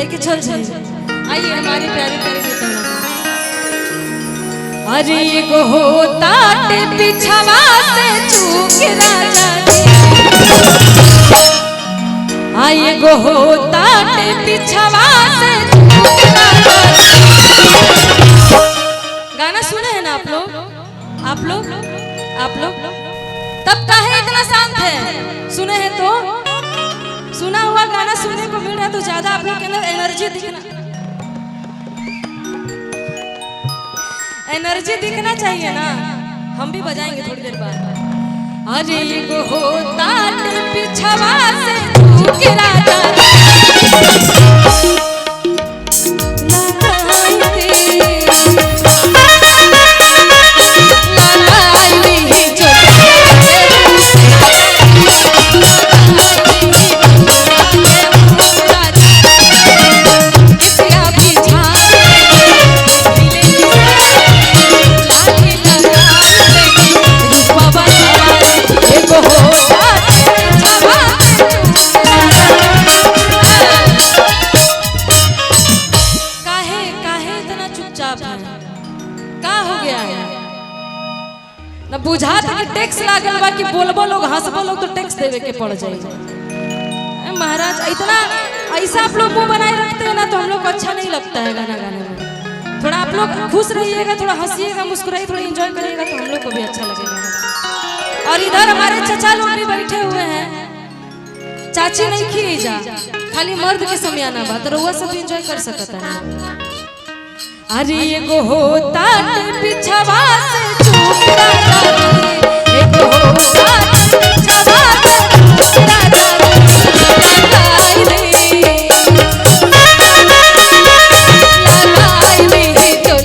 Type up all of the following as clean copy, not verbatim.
लेके चल जाइए। आइए हमारे प्यारे प्यारे नेता। अरे एगो होता पिछवा से चूक राजा आई एगो होता पिछवा से चूक राजा। गाना सुने हैं ना आप लोग? आप लोग तब काहे इतना शांत है? सुने हैं तो सुना हुआ गाना सुनने को मिल रहा है तो ज्यादा आप लोग के अंदर एनर्जी दिखना चाहिए ना। हम भी बजाएंगे थोड़ी देर बाद। अरे एगो होता पिछवा से चूक राजा बुझा कि टैक्स लागल बा कि बोलबो लोग हंसबो लोग तो टैक्स देवे के पड़ जाए। महाराज इतना ऐसा आप लोग मुंह बनाए रखते हैं ना तो हम लोग को अच्छा नहीं लगता है गाना गाने में। थोड़ा आप लोग खुश रहिएगा, थोड़ा हंसिएगा, मुस्कुराइए, थोड़ा एंजॉय करिएगा तो हम लोग को भी अच्छा लगेगा। और इधर हमारे चचा लोग भी बैठे हुए हैं। चाची नहीं खी जा, खाली मर्द के समियाना बात रउआ सब एंजॉय कर सकता है। अरे एगो होता पिछवा से चूक राजा एगो होता पिछवा से चूक राजा लगाई रे तो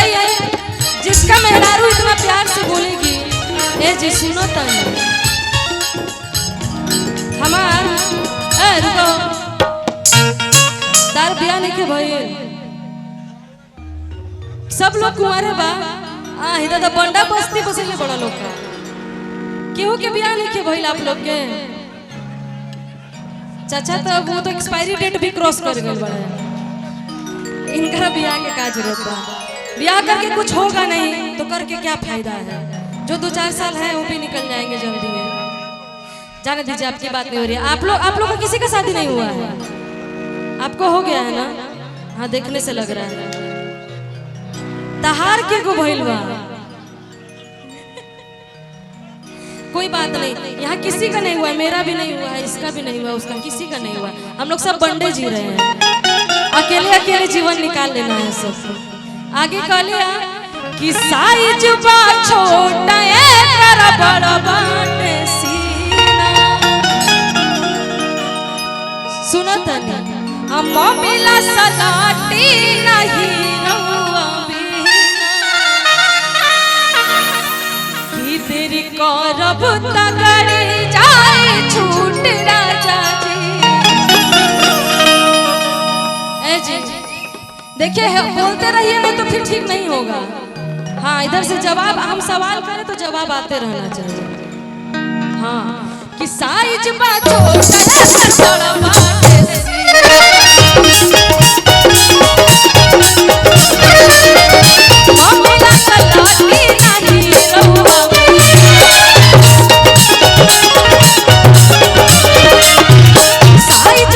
अरे जिसका मेहरारू इतना प्यार से बोलेगी ए जी सुनो तनी हमार रुको तार बियाह नहीं के भइल सब लोग कुंवारे बा इधर तो बंडा बस्ती बसले बड़ा लोग का केहू के बियाह नहीं के भइल आप लोग के चाचा तो वो तो एक्सपायरी डेट भी क्रॉस कर गए बड़ा इनका बियाह के का जरूरत बा ब्याह करके कुछ होगा नहीं तो करके क्या फायदा है जो 2-4 साल है वो भी निकल जाएंगे जल्दी में जाने दीजिए आपकी बात नहीं हो रही है आप लोग का किसी का शादी नहीं हुआ है आपको हो गया है ना हाँ देखने से लग रहा है तहार के को भइल बा कोई बात नहीं यहाँ किसी का नहीं हुआ है मेरा भी नहीं हुआ है इसका भी नहीं हुआ उसका किसी का नहीं हुआ हम लोग सब बंडे जी रहे हैं अकेले जीवन निकाल लेना है सब आगे कह लिया कि साइज बा छोटा कर बड़ा बाटे सीना सुनो तनी हम मिला सलाटी नहीं रहुआ कि तेरी करब तगड़ी जाए छूट राजा जी देखिए बोलते रहिए नहीं तो फिर ठीक नहीं होगा हाँ इधर से जवाब हम सवाल करें तो जवाब आते रहना चाहिए हाँ कि साइज साइज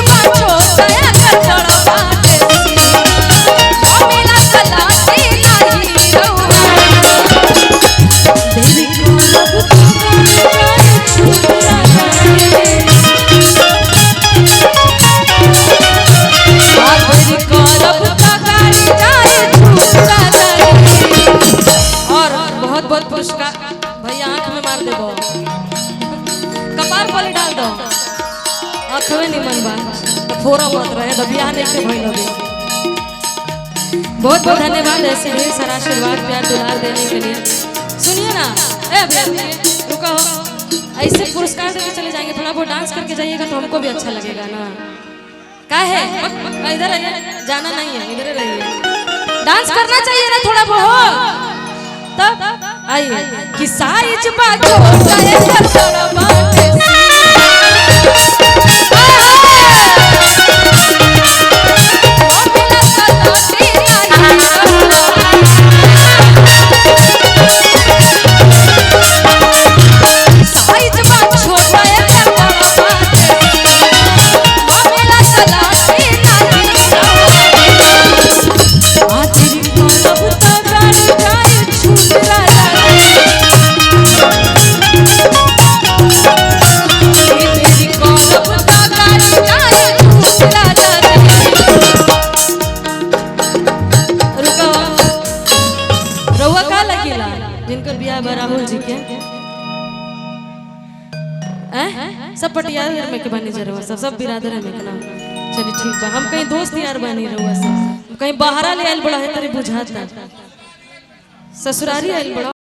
फोरा मत रहे तो बियाह नहीं के भइल होबे। बहुत बहुत धन्यवाद ऐसे ढेर सारा आशीर्वाद प्यार दुलार देने के लिए। सुनिए ना, ए भैया रुको, ऐसे पुरस्कार देके चले जाएंगे, थोड़ा बहुत डांस करके जाइएगा तो हमको भी अच्छा लगेगा ना। क्या है, इधर आइए, जाना नहीं है, इधर रहिए। डांस करना चाहिए ना थोड़ा बहुत। तब आइए कि साइज बाजो जिनकर बियाह राहुल जी के सब पटियाला में के बनी जरवा सब बिरादर में के नाम। चलिए ठीक बा, हम कहीं दोस्त यार बनी रहुआ सब, कहीं बाहरा ले आइल बड़ा है तेरे बुझाता, ससुरारी आइल बड़ा।